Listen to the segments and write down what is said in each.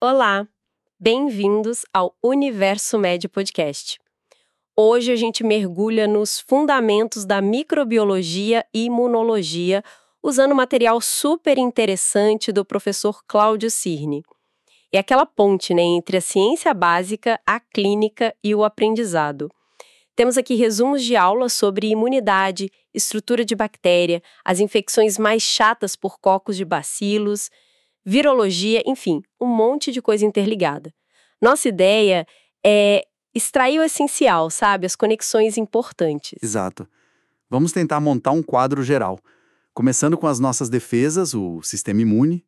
Olá, bem-vindos ao Universo Médio Podcast. Hoje a gente mergulha nos fundamentos da microbiologia e imunologia usando um material super interessante do professor Cláudio Cirne. É aquela ponte, entre a ciência básica, a clínica e o aprendizado. Temos aqui resumos de aulas sobre imunidade, estrutura de bactéria, as infecções mais chatas por cocos de bacilos, virologia, enfim, um monte de coisa interligada. Nossa ideia é extrair o essencial, sabe? As conexões importantes. Exato. Vamos tentar montar um quadro geral, começando com as nossas defesas, o sistema imune.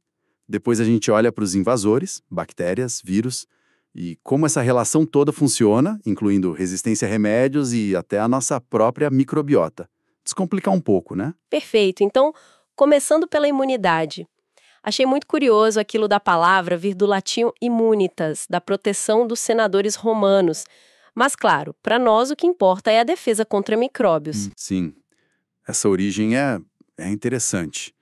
Depois a gente olha para os invasores, bactérias, vírus, e como essa relação toda funciona, incluindo resistência a remédios e até a nossa própria microbiota. Descomplicar um pouco, né? Perfeito. Então, começando pela imunidade. Achei muito curioso aquilo da palavra vir do latim immunitas, da proteção dos senadores romanos. Mas, claro, para nós o que importa é a defesa contra micróbios. Sim, essa origem é interessante.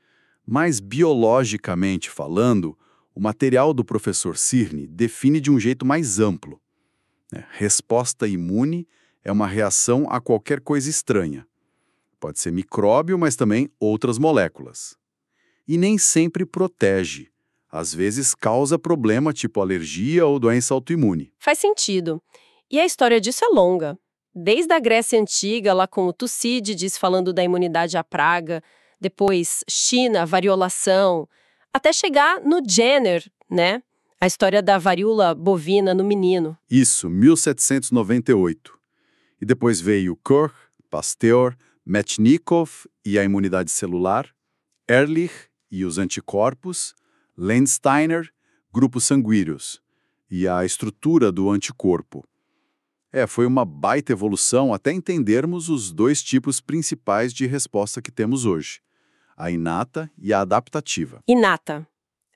Mas, biologicamente falando, o material do professor Cirne define de um jeito mais amplo. Resposta imune é uma reação a qualquer coisa estranha. Pode ser micróbio, mas também outras moléculas. E nem sempre protege. Às vezes causa problema tipo alergia ou doença autoimune. Faz sentido. E a história disso é longa. Desde a Grécia Antiga, lá com o Tucídides falando da imunidade à praga, depois China, variolação, até chegar no Jenner, né? A história da varíola bovina no menino. Isso, 1798. E depois veio Koch, Pasteur, Metchnikoff e a imunidade celular, Ehrlich e os anticorpos, Landsteiner, grupos sanguíneos, e a estrutura do anticorpo. Foi uma baita evolução até entendermos os dois tipos principais de resposta que temos hoje, a inata e a adaptativa. Inata.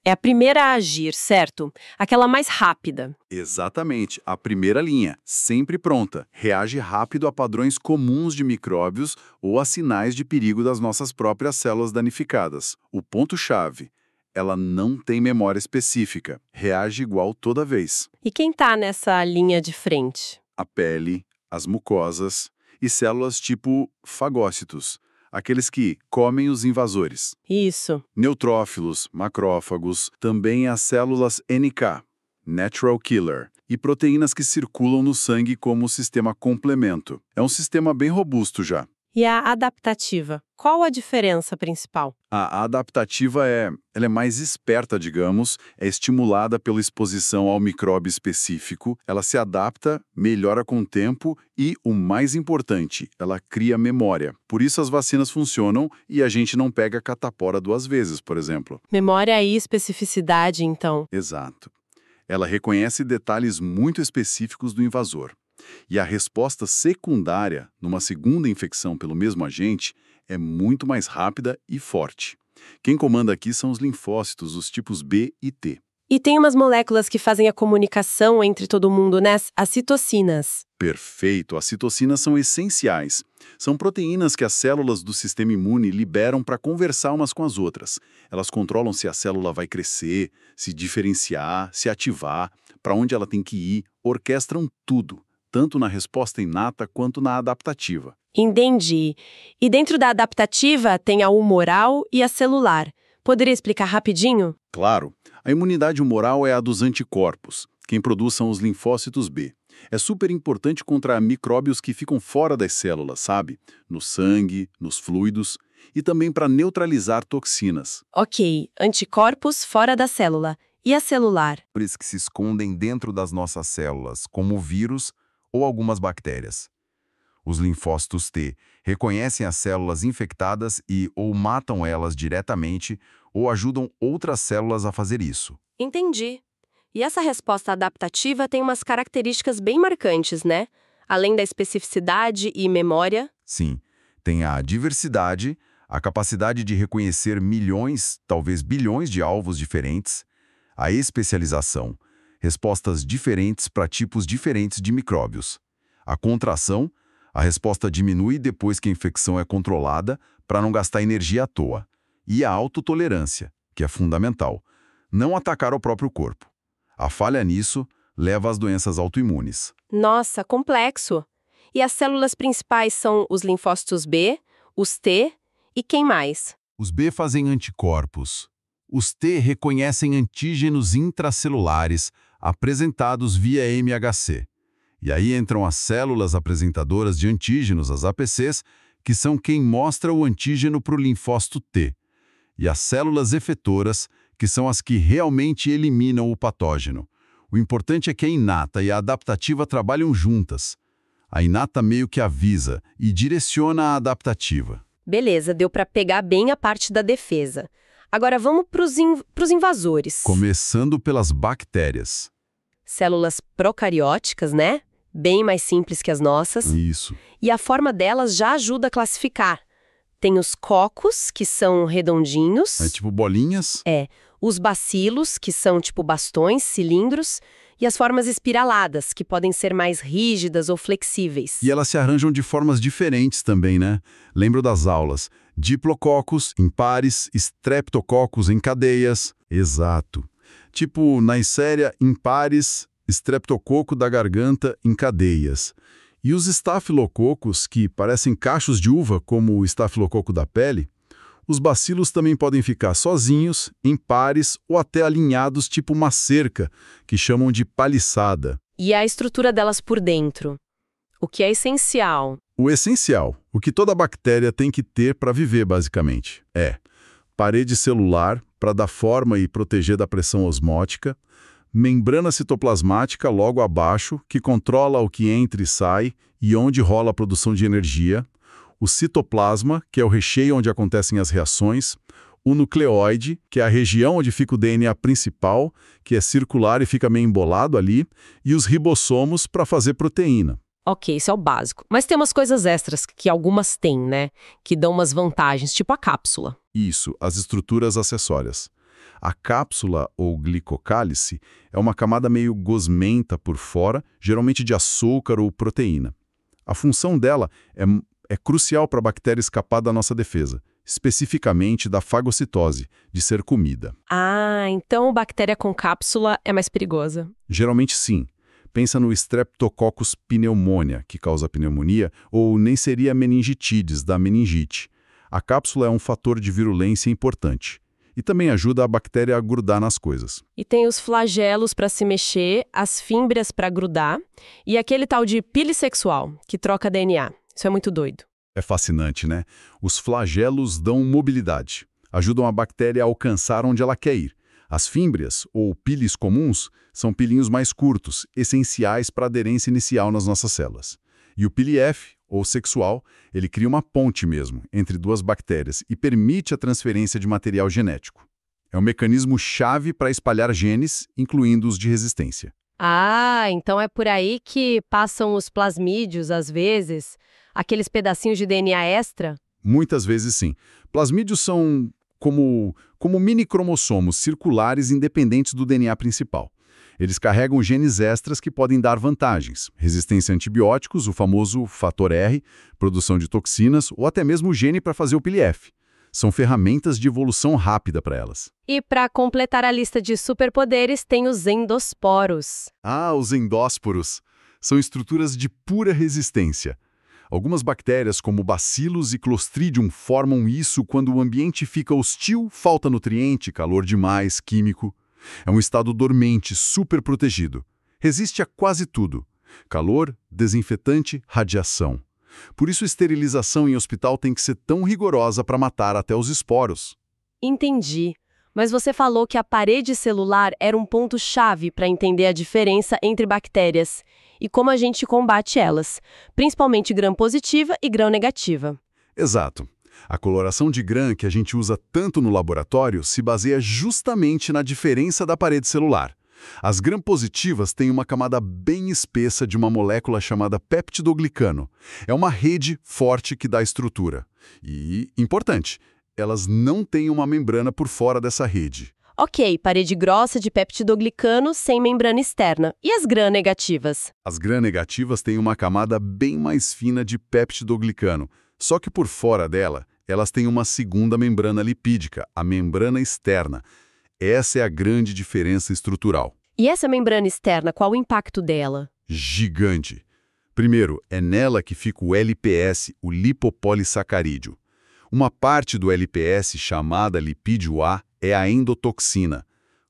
É a primeira a agir, certo? Aquela mais rápida. Exatamente, a primeira linha, sempre pronta, reage rápido a padrões comuns de micróbios ou a sinais de perigo das nossas próprias células danificadas. O ponto-chave, ela não tem memória específica, reage igual toda vez. E quem está nessa linha de frente? A pele, as mucosas e células tipo fagócitos, aqueles que comem os invasores. Isso. Neutrófilos, macrófagos, também as células NK, Natural Killer, e proteínas que circulam no sangue como sistema complemento. É um sistema bem robusto já. E a adaptativa? Qual a diferença principal? A adaptativa ela é mais esperta, digamos, é estimulada pela exposição ao micróbio específico, ela se adapta, melhora com o tempo e, o mais importante, ela cria memória. Por isso as vacinas funcionam e a gente não pega catapora 2 vezes, por exemplo. Memória e especificidade, então. Exato. Ela reconhece detalhes muito específicos do invasor. E a resposta secundária, numa segunda infecção pelo mesmo agente, é muito mais rápida e forte. Quem comanda aqui são os linfócitos, os tipos B e T. E tem umas moléculas que fazem a comunicação entre todo mundo, né? As citocinas. Perfeito, as citocinas são essenciais. São proteínas que as células do sistema imune liberam para conversar umas com as outras. Elas controlam se a célula vai crescer, se diferenciar, se ativar, para onde ela tem que ir, orquestram tudo, tanto na resposta inata quanto na adaptativa. Entendi. E dentro da adaptativa tem a humoral e a celular. Poderia explicar rapidinho? Claro, a imunidade humoral é a dos anticorpos. Quem produz são os linfócitos B. É super importante contra micróbios que ficam fora das células, sabe? No sangue, nos fluidos, e também para neutralizar toxinas. Ok, anticorpos fora da célula. E a celular? Que se escondem dentro das nossas células, como o vírus ou algumas bactérias. Os linfócitos T reconhecem as células infectadas e ou matam elas diretamente ou ajudam outras células a fazer isso. Entendi. E essa resposta adaptativa tem umas características bem marcantes, né? Além da especificidade e memória. Sim, tem a diversidade, a capacidade de reconhecer milhões, talvez bilhões de alvos diferentes, a especialização, respostas diferentes para tipos diferentes de micróbios, a contração, a resposta diminui depois que a infecção é controlada para não gastar energia à toa. E a autotolerância, que é fundamental. Não atacar o próprio corpo. A falha nisso leva às doenças autoimunes. Nossa, complexo. E as células principais são os linfócitos B, os T e quem mais? Os B fazem anticorpos. Os T reconhecem antígenos intracelulares apresentados via MHC. E aí entram as células apresentadoras de antígenos, as APCs, que são quem mostra o antígeno para o linfócito T. E as células efetoras, que são as que realmente eliminam o patógeno. O importante é que a inata e a adaptativa trabalham juntas. A inata meio que avisa e direciona a adaptativa. Beleza, deu para pegar bem a parte da defesa. Agora vamos para os invasores. Começando pelas bactérias. Células procarióticas, né? Bem mais simples que as nossas. Isso. E a forma delas já ajuda a classificar. Tem os cocos, que são redondinhos. É tipo bolinhas. Os bacilos, que são tipo bastões, cilindros. E as formas espiraladas, que podem ser mais rígidas ou flexíveis. E elas se arranjam de formas diferentes também, né? Lembro das aulas. Diplococos em pares, streptococcus em cadeias. Exato. Tipo, Neisseria em pares, streptococo da garganta em cadeias. E os estafilococos, que parecem cachos de uva, como o estafilococo da pele, os bacilos também podem ficar sozinhos, em pares ou até alinhados tipo uma cerca, que chamam de paliçada. E a estrutura delas por dentro. O que é essencial? O essencial, o que toda bactéria tem que ter para viver, basicamente, é parede celular, para dar forma e proteger da pressão osmótica, membrana citoplasmática logo abaixo, que controla o que entra e sai e onde rola a produção de energia, o citoplasma, que é o recheio onde acontecem as reações, o nucleóide, que é a região onde fica o DNA principal, que é circular e fica meio embolado ali, e os ribossomos para fazer proteína. Ok, isso é o básico. Mas tem umas coisas extras que algumas têm, né? Que dão umas vantagens, tipo a cápsula. Isso, as estruturas acessórias. A cápsula, ou glicocálice, é uma camada meio gosmenta por fora, geralmente de açúcar ou proteína. A função dela é crucial para a bactéria escapar da nossa defesa, especificamente da fagocitose, de ser comida. Ah, então bactéria com cápsula é mais perigosa. Geralmente sim. Pensa no Streptococcus pneumoniae, que causa pneumonia, ou Neisseria meningitidis, da meningite. A cápsula é um fator de virulência importante. E também ajuda a bactéria a grudar nas coisas. E tem os flagelos para se mexer, as fímbrias para grudar, e aquele tal de pilissexual, que troca DNA. Isso é muito doido. É fascinante, né? Os flagelos dão mobilidade, ajudam a bactéria a alcançar onde ela quer ir. As fímbrias, ou pilis comuns, são pilinhos mais curtos, essenciais para a aderência inicial nas nossas células. E o pili F, ou sexual, ele cria uma ponte mesmo entre duas bactérias e permite a transferência de material genético. É um mecanismo chave para espalhar genes, incluindo os de resistência. Ah, então é por aí que passam os plasmídios, às vezes, aqueles pedacinhos de DNA extra? Muitas vezes sim. Plasmídios são como mini cromossomos circulares independentes do DNA principal. Eles carregam genes extras que podem dar vantagens, resistência a antibióticos, o famoso fator R, produção de toxinas ou até mesmo o gene para fazer o pili F. São ferramentas de evolução rápida para elas. E para completar a lista de superpoderes, tem os endosporos. Ah, os endósporos. São estruturas de pura resistência. Algumas bactérias, como bacilos e clostridium, formam isso quando o ambiente fica hostil, falta nutriente, calor demais, químico. É um estado dormente, super protegido. Resiste a quase tudo. Calor, desinfetante, radiação. Por isso, a esterilização em hospital tem que ser tão rigorosa para matar até os esporos. Entendi. Mas você falou que a parede celular era um ponto-chave para entender a diferença entre bactérias e como a gente combate elas, principalmente gram-positiva e gram-negativa. Exato. A coloração de Gram que a gente usa tanto no laboratório se baseia justamente na diferença da parede celular. As gram-positivas têm uma camada bem espessa de uma molécula chamada peptidoglicano. É uma rede forte que dá estrutura. E, importante, elas não têm uma membrana por fora dessa rede. Ok, parede grossa de peptidoglicano sem membrana externa. E as gram-negativas? As gram-negativas têm uma camada bem mais fina de peptidoglicano, só que por fora dela, elas têm uma segunda membrana lipídica, a membrana externa. Essa é a grande diferença estrutural. E essa membrana externa, qual o impacto dela? Gigante. Primeiro, é nela que fica o LPS, o lipopolissacarídeo. Uma parte do LPS, chamada lipídio A, é a endotoxina.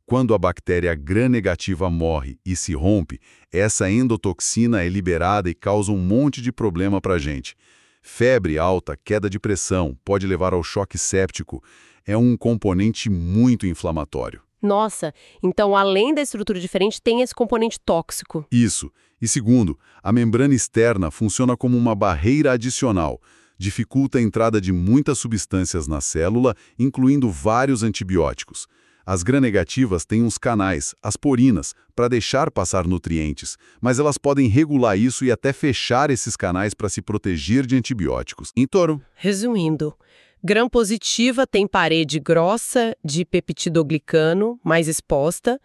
Quando a bactéria gram-negativa morre e se rompe, essa endotoxina é liberada e causa um monte de problema para a gente. Febre alta, queda de pressão, pode levar ao choque séptico. É um componente muito inflamatório. Nossa, então além da estrutura diferente, tem esse componente tóxico. Isso. E segundo, a membrana externa funciona como uma barreira adicional. Dificulta a entrada de muitas substâncias na célula, incluindo vários antibióticos. As gram-negativas têm uns canais, as porinas, para deixar passar nutrientes, mas elas podem regular isso e até fechar esses canais para se proteger de antibióticos. Resumindo, gram-positiva tem parede grossa de peptidoglicano, mais exposta.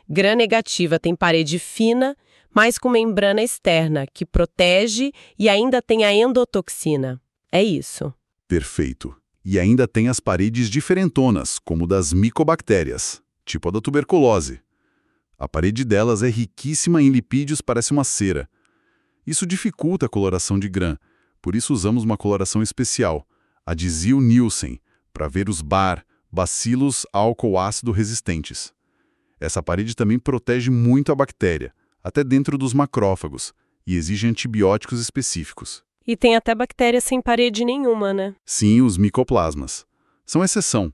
Gram-negativa tem parede fina, mas com membrana externa, que protege e ainda tem a endotoxina. É isso. Perfeito. E ainda tem as paredes diferentonas, como das micobactérias, tipo a da tuberculose. A parede delas é riquíssima em lipídios, parece uma cera. Isso dificulta a coloração de gram, por isso usamos uma coloração especial, a de Ziehl-Neelsen, para ver os BAR, bacilos álcool-ácido resistentes. Essa parede também protege muito a bactéria, até dentro dos macrófagos, e exige antibióticos específicos. E tem até bactérias sem parede nenhuma, né? Sim, os micoplasmas. São exceção.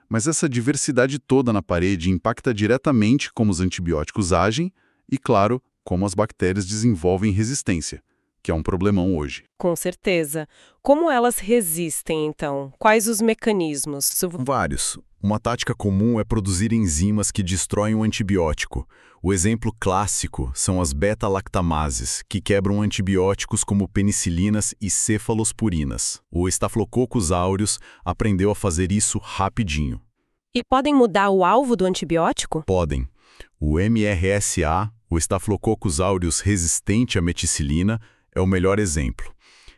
Mas essa diversidade toda na parede impacta diretamente como os antibióticos agem e, claro, como as bactérias desenvolvem resistência, que é um problemão hoje. Com certeza. Como elas resistem, então? Quais os mecanismos? Vários. Uma tática comum é produzir enzimas que destroem o antibiótico. O exemplo clássico são as beta-lactamases, que quebram antibióticos como penicilinas e cefalosporinas. O Staphylococcus aureus aprendeu a fazer isso rapidinho. E podem mudar o alvo do antibiótico? Podem. O MRSA, o Staphylococcus aureus resistente à meticilina, é o melhor exemplo.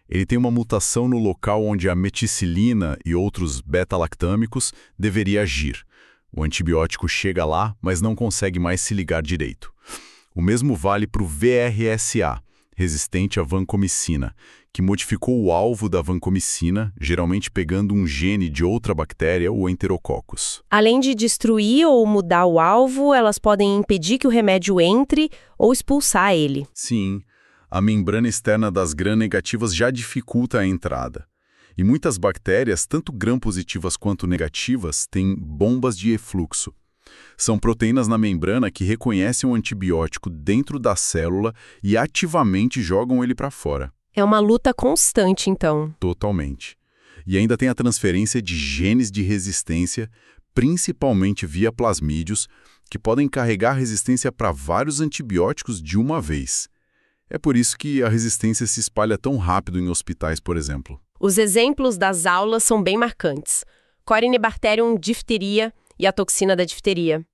Ele tem uma mutação no local onde a meticilina e outros beta-lactâmicos deveria agir. O antibiótico chega lá, mas não consegue mais se ligar direito. O mesmo vale para o VRSA, resistente à vancomicina, que modificou o alvo da vancomicina, geralmente pegando um gene de outra bactéria, o Enterococcus. Além de destruir ou mudar o alvo, elas podem impedir que o remédio entre ou expulsar ele. Sim. A membrana externa das gram-negativas já dificulta a entrada. E muitas bactérias, tanto gram-positivas quanto negativas, têm bombas de efluxo. São proteínas na membrana que reconhecem o antibiótico dentro da célula e ativamente jogam ele para fora. É uma luta constante, então. Totalmente. E ainda tem a transferência de genes de resistência, principalmente via plasmídios, que podem carregar resistência para vários antibióticos de uma vez. É por isso que a resistência se espalha tão rápido em hospitais, por exemplo. Os exemplos das aulas são bem marcantes. Corynebacterium difteria e a toxina da difteria.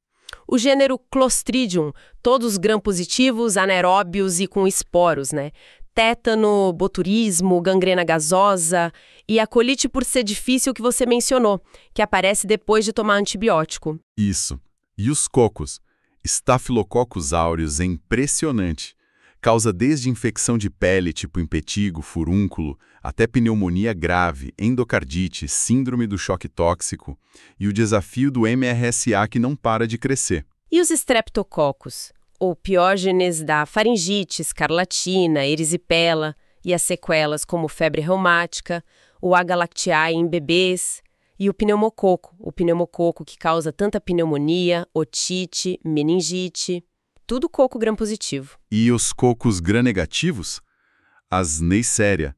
O gênero Clostridium, todos gram-positivos, anaeróbios e com esporos, né? Tétano, botulismo, gangrena gasosa e a colite por ser difícil que você mencionou, que aparece depois de tomar antibiótico. Isso. E os cocos? Staphylococcus aureus é impressionante. Causa desde infecção de pele, tipo impetigo, furúnculo, até pneumonia grave, endocardite, síndrome do choque tóxico e o desafio do MRSA que não para de crescer. E os streptococcus, ou piógenes da faringite, escarlatina, erisipela e as sequelas como febre reumática, o H. lacteae em bebês e o pneumococo que causa tanta pneumonia, otite, meningite. Tudo coco gram-positivo. E os cocos gram-negativos? As Neisseria,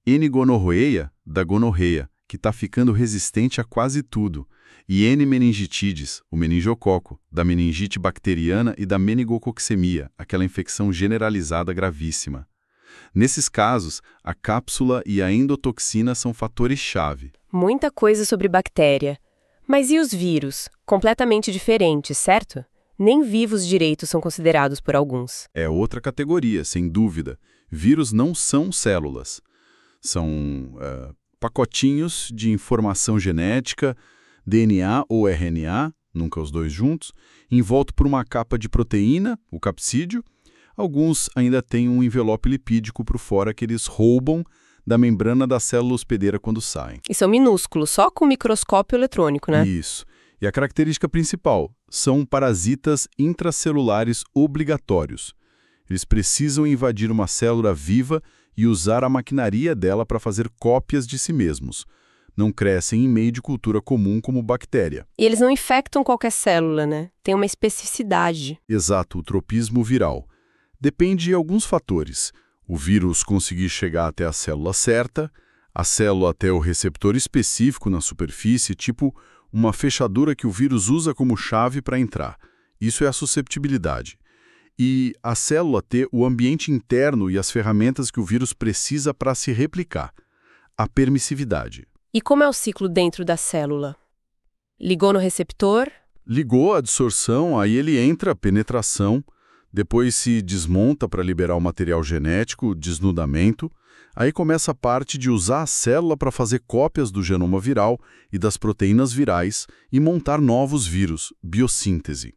N-gonorrhoeia da gonorreia, que está ficando resistente a quase tudo, e N-meningitidis, o meningococo, da meningite bacteriana e da meningococcemia, aquela infecção generalizada gravíssima. Nesses casos, a cápsula e a endotoxina são fatores-chave. Muita coisa sobre bactéria. Mas e os vírus? Completamente diferentes, certo? Nem vivos direitos são considerados por alguns. É outra categoria, sem dúvida. Vírus não são células. São pacotinhos de informação genética, DNA ou RNA, nunca os dois juntos, envolto por uma capa de proteína, o capsídeo. Alguns ainda têm um envelope lipídico por fora que eles roubam da membrana da célula hospedeira quando saem. E são minúsculos, só com microscópio eletrônico, né? Isso. E a característica principal são parasitas intracelulares obrigatórios. Eles precisam invadir uma célula viva e usar a maquinaria dela para fazer cópias de si mesmos. Não crescem em meio de cultura comum como bactéria. E eles não infectam qualquer célula, né? Tem uma especificidade. Exato, o tropismo viral. Depende de alguns fatores. O vírus conseguir chegar até a célula certa, a célula até o receptor específico na superfície, tipo uma fechadura que o vírus usa como chave para entrar. Isso é a susceptibilidade. E a célula ter o ambiente interno e as ferramentas que o vírus precisa para se replicar. A permissividade. E como é o ciclo dentro da célula? Ligou no receptor? Ligou a adsorção, aí ele entra, penetração, depois se desmonta para liberar o material genético, desnudamento, aí começa a parte de usar a célula para fazer cópias do genoma viral e das proteínas virais e montar novos vírus, biossíntese.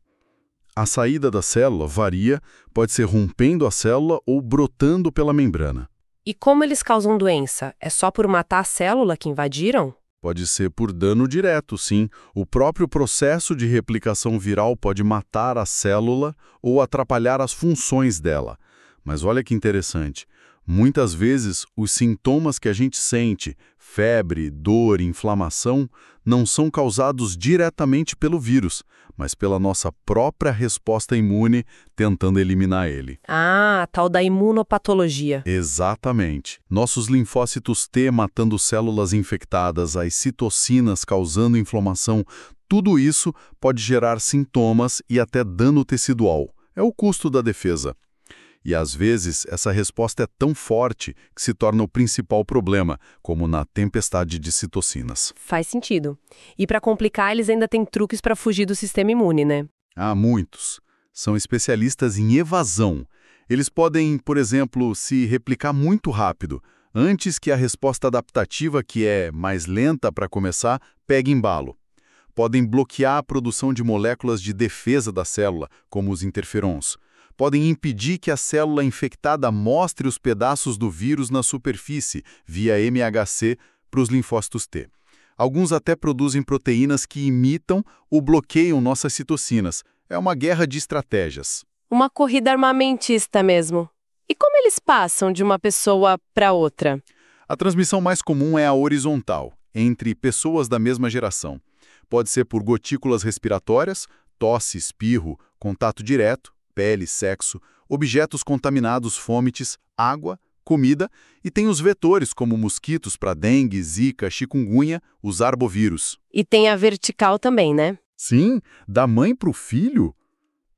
A saída da célula varia, pode ser rompendo a célula ou brotando pela membrana. E como eles causam doença? É só por matar a célula que invadiram? Pode ser por dano direto, sim. O próprio processo de replicação viral pode matar a célula ou atrapalhar as funções dela. Mas olha que interessante. Muitas vezes, os sintomas que a gente sente, febre, dor, inflamação, não são causados diretamente pelo vírus, mas pela nossa própria resposta imune tentando eliminar ele. Ah, a tal da imunopatologia. Exatamente. Nossos linfócitos T matando células infectadas, as citocinas causando inflamação, tudo isso pode gerar sintomas e até dano tecidual. É o custo da defesa. E às vezes essa resposta é tão forte que se torna o principal problema, como na tempestade de citocinas. Faz sentido. E para complicar, eles ainda têm truques para fugir do sistema imune, né? Há muitos. São especialistas em evasão. Eles podem, por exemplo, se replicar muito rápido, antes que a resposta adaptativa, que é mais lenta para começar, pegue embalo. Podem bloquear a produção de moléculas de defesa da célula, como os interferons. Podem impedir que a célula infectada mostre os pedaços do vírus na superfície, via MHC, para os linfócitos T. Alguns até produzem proteínas que imitam ou bloqueiam nossas citocinas. É uma guerra de estratégias. Uma corrida armamentista mesmo. E como eles passam de uma pessoa para outra? A transmissão mais comum é a horizontal, entre pessoas da mesma geração. Pode ser por gotículas respiratórias, tosse, espirro, contato direto, pele, sexo, objetos contaminados, fomites, água, comida, e tem os vetores como mosquitos para dengue, zika, chikungunya, os arbovírus. E tem a vertical também, né? Sim, da mãe para o filho.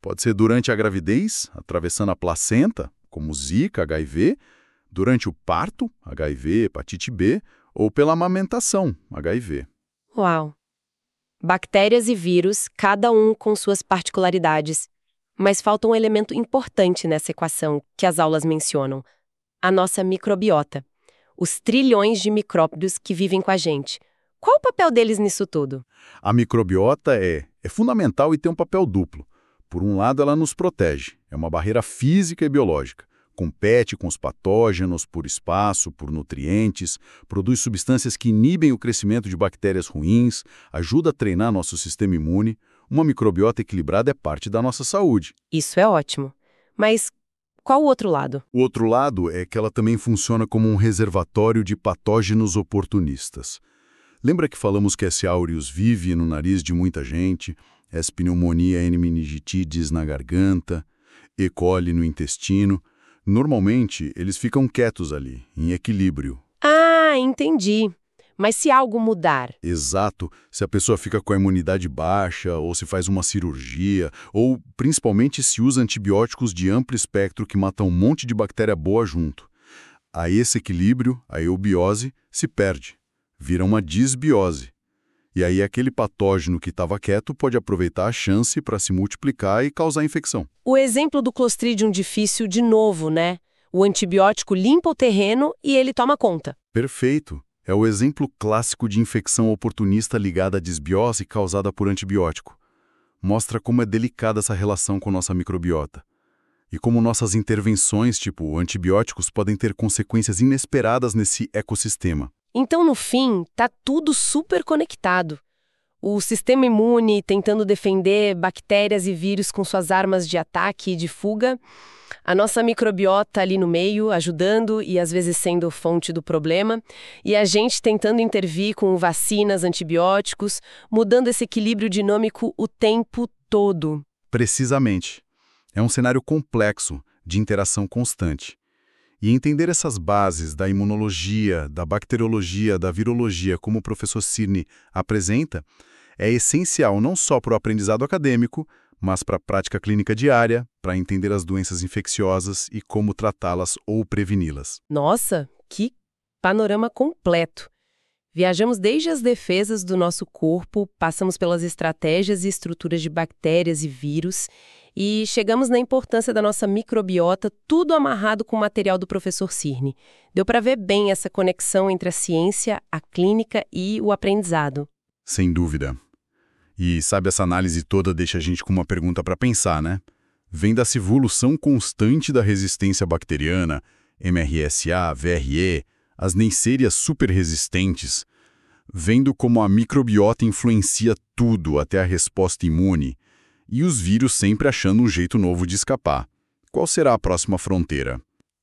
Pode ser durante a gravidez, atravessando a placenta, como zika, HIV, durante o parto, HIV, hepatite B, ou pela amamentação, HIV. Uau! Bactérias e vírus, cada um com suas particularidades. Mas falta um elemento importante nessa equação que as aulas mencionam: a nossa microbiota. Os trilhões de micróbios que vivem com a gente. Qual o papel deles nisso tudo? A microbiota é fundamental e tem um papel duplo. Por um lado, ela nos protege. É uma barreira física e biológica. Compete com os patógenos por espaço, por nutrientes, produz substâncias que inibem o crescimento de bactérias ruins, ajuda a treinar nosso sistema imune. Uma microbiota equilibrada é parte da nossa saúde. Isso é ótimo. Mas qual o outro lado? O outro lado é que ela também funciona como um reservatório de patógenos oportunistas. Lembra que falamos que S. aureus vive no nariz de muita gente, S. pneumonia N. meningitidis na garganta, E. coli no intestino? Normalmente, eles ficam quietos ali, em equilíbrio. Ah, entendi. Mas se algo mudar? Exato. Se a pessoa fica com a imunidade baixa, ou se faz uma cirurgia, ou principalmente se usa antibióticos de amplo espectro que matam um monte de bactéria boa junto. Aí esse equilíbrio, a eubiose, se perde. Vira uma disbiose. E aí aquele patógeno que estava quieto pode aproveitar a chance para se multiplicar e causar infecção. O exemplo do Clostridium difficile de novo, né? O antibiótico limpa o terreno e ele toma conta. Perfeito. É o exemplo clássico de infecção oportunista ligada à disbiose causada por antibiótico. mostra como é delicada essa relação com nossa microbiota. E como nossas intervenções, tipo antibióticos, podem ter consequências inesperadas nesse ecossistema. Então, no fim, tá tudo super conectado. O sistema imune tentando defender bactérias e vírus com suas armas de ataque e de fuga, a nossa microbiota ali no meio, ajudando e às vezes sendo fonte do problema, e a gente tentando intervir com vacinas, antibióticos, mudando esse equilíbrio dinâmico o tempo todo. Precisamente. É um cenário complexo, de interação constante. E entender essas bases da imunologia, da bacteriologia, da virologia, como o professor Cirne apresenta, é essencial não só para o aprendizado acadêmico, mas para a prática clínica diária, para entender as doenças infecciosas e como tratá-las ou preveni-las. Nossa, que panorama completo! Viajamos desde as defesas do nosso corpo, passamos pelas estratégias e estruturas de bactérias e vírus e chegamos na importância da nossa microbiota, tudo amarrado com o material do professor Cirne. Deu para ver bem essa conexão entre a ciência, a clínica e o aprendizado. Sem dúvida. E sabe, essa análise toda deixa a gente com uma pergunta para pensar, né? Vem dessa evolução constante da resistência bacteriana, MRSA, VRE, as neisserias superresistentes, vendo como a microbiota influencia tudo até a resposta imune, e os vírus sempre achando um jeito novo de escapar. Qual será a próxima fronteira?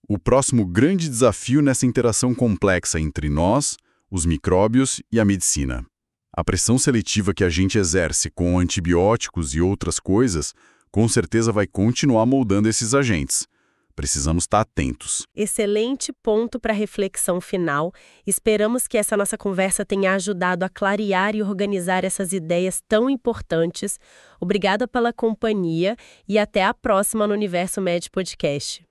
O próximo grande desafio nessa interação complexa entre nós, os micróbios e a medicina. A pressão seletiva que a gente exerce com antibióticos e outras coisas, com certeza vai continuar moldando esses agentes. Precisamos estar atentos. Excelente ponto para a reflexão final. Esperamos que essa nossa conversa tenha ajudado a clarear e organizar essas ideias tão importantes. Obrigada pela companhia e até a próxima no Universo Med Podcast.